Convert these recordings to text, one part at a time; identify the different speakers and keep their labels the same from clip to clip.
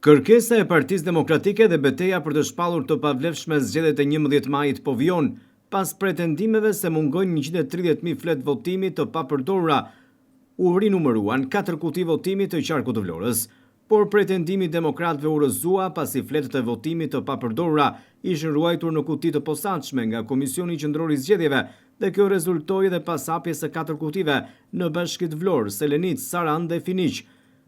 Speaker 1: Kërkesa e Partisë Demokratike dhe betejë për të shpallur të pavlefshme zgjedhjet e 11 majit po vijon, pas pretendimeve se mungojnë 130.000 flet votimi të papërdorura. U rinumëruan 4 kuti votimi të qarkut të Vlorës, por pretendimi demokratëve u rrëzua pasi fletët e votimit të papërdorura ishin ruajtur në kuti të posaçme nga Komisioni Qendror i Zgjedhjeve dhe kjo rezultoi edhe pas hapjes së 4 kutive në bashkitë Vlorë, Selenic, Saran dhe Finiq.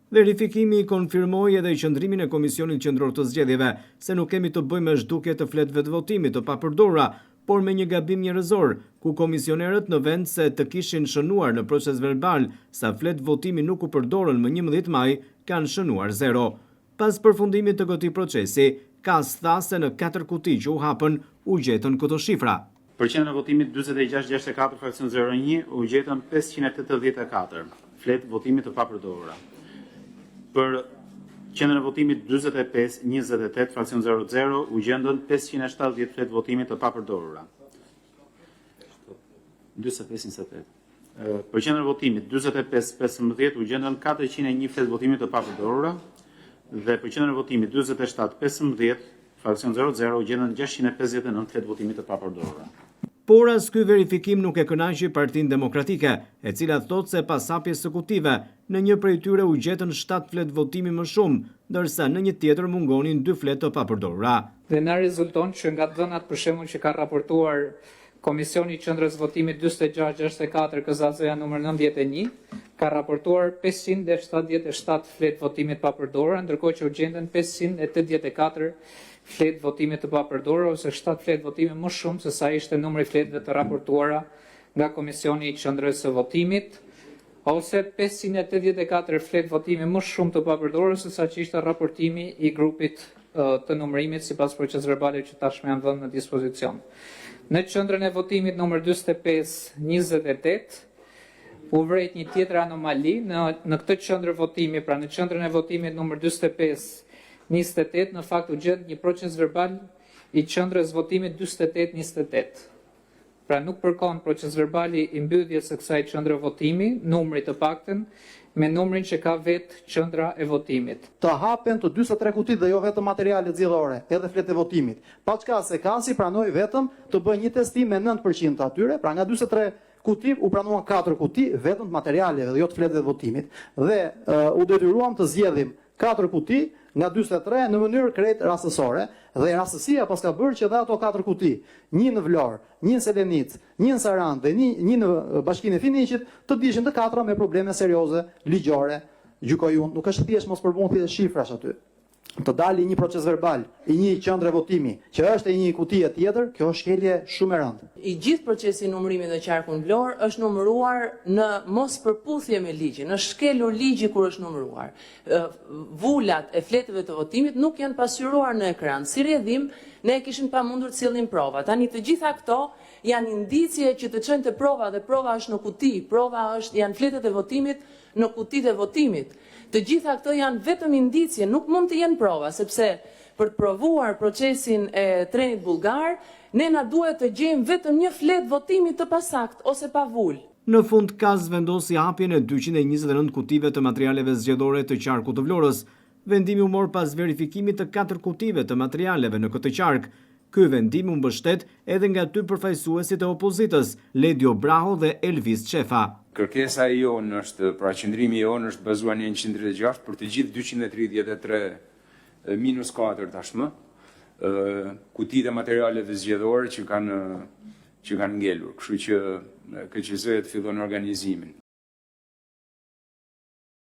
Speaker 1: Verifikimi i konfirmoi edhe qëndrimin e Komisionit Qendror të Zgjedhjeve se nuk kemi të bëjmë me zhdukje të fletëve të votimit të papërdorura, por me një gabim njerëzor, ku komisionerët në vend se të kishin shënuar në proces verbal sa flet votimi nuk u përdorën më 11 maj, kanë shënuar 0. Pas përfundimit të këtij procesi, KAS tha se në 4 kuti që u hapën u gjetën këto shifra.
Speaker 2: Për qendrën e votimit 4664 fraksion 01 u gjetën 584 flet votimi të papërdorura. Për qendrën e votimit 4528 fraksion 00 u gjendën 570 flet votimi të papërdorura. 4528. Për qendrën e votimit 4515 u gjendën 401 flet votimi të papërdorura dhe për qendrën e votimit 4715 fraksion 00 u gjendën 659 flet votimi të papërdorura.
Speaker 1: Por as ky verifikim nuk e kënaqi Partinë Demokratike, e cila thotë se pas hapjes së kutive, në një prej tyre u gjetën 7 flet votimi më shumë, ndërsa në një tjetër mungonin 2 flet të papërdorura.
Speaker 3: Dhe na rezulton që nga dhënat për shembull që ka raportuar Komisioni i Qendrës Votimit 4664 KZZ numër 91, ka raportuar 577 flet votimit papërdorura, ndërkohë që u gjendën 584 flet votimit të papërdorura ose 7 flet votime më shumë se sa ishte numri i fletëve të raportuara nga Komisioni i Qendrës së Votimit, ose 584 flet votime më shumë të papërdorura se sa që ishte raportimi i grupit të numërimit sipas proces verbalit që tashmë janë vënë në dispozicion. Në qendrën e votimit numër 4528 u vret një tjetër anomali në këtë qendër votimi, pra në qendrën e votimit numër 4528 në fakt u gjet një proces verbal i qendrës votimit 4828. Pra nuk përkon proces verbali i mbylljes së kësaj qendre votimi, numri të paktën, me numrin që ka vetë qendra e votimit.
Speaker 4: Të hapen të 43 kutit dhe jo vetëm materiale zgjedhore, edhe fletë e votimit. Pa çka se KAS-i pranoi vetëm të bëjë një testim me 9% të atyre, pra nga 43 kuti u pranuan 4 kuti vetëm të materialeve dhe jo të fletëve të votimit. Dhe u detyruam të zgjedhim 4 kuti nga 43 në mënyrë krejt rastësore, dhe rastësia pas ka bërë që dhe ato 4 kuti, një në Vlorë, një në Selenic, një në Saran dhe një në bashkinë e Finiqit, të dishin të 4 me probleme serioze ligjore. Gjykoj unë, nuk është thjesht mos përbën thjesht shifrash aty. Të dali një proces verbal i një qendre votimi, që është e një kutie tjetër, kjo është shkelje shumë e rëndë.
Speaker 5: I gjithë procesi i numërimit në qarkun Vlorë është numëruar në mos përputhje me ligjin, në shkelur ligji kur është numëruar. Vulat e fletëve të votimit nuk janë pasqyruar në ekran. Si rrjedhim, ne kishim pamundur të sillim prova. Tani të gjitha këto janë indicie që të çojnë te prova dhe prova është në kuti, janë fletët e votimit në kutitë e votimit. Të gjitha këto janë vetëm indicie, nuk mund të jenë prova, sepse për të provuar procesin e trenit bullgar, ne na duhet të gjejmë vetëm një flet votimi të pasakt ose pa vul.
Speaker 1: Në fund, KAS vendosi hapjen e 229 kutive të materialeve zgjedhore të qarkut të Vlorës. Vendimi u mor pas verifikimit të 4 kutive të materialeve në këtë qark. Ky vendim u mbështet edhe nga 2 përfaqësuesit e opozitës, Ledio Braho dhe Elvis Çefa.
Speaker 6: Kërkesa e jonë është, pra qëndrimi jonë është bazuar në 106 për të gjithë 233 minus 4 tashmë, kutit e materialeve zgjedhore që kanë ngelur, kështu që KQZ-et fillon organizimin.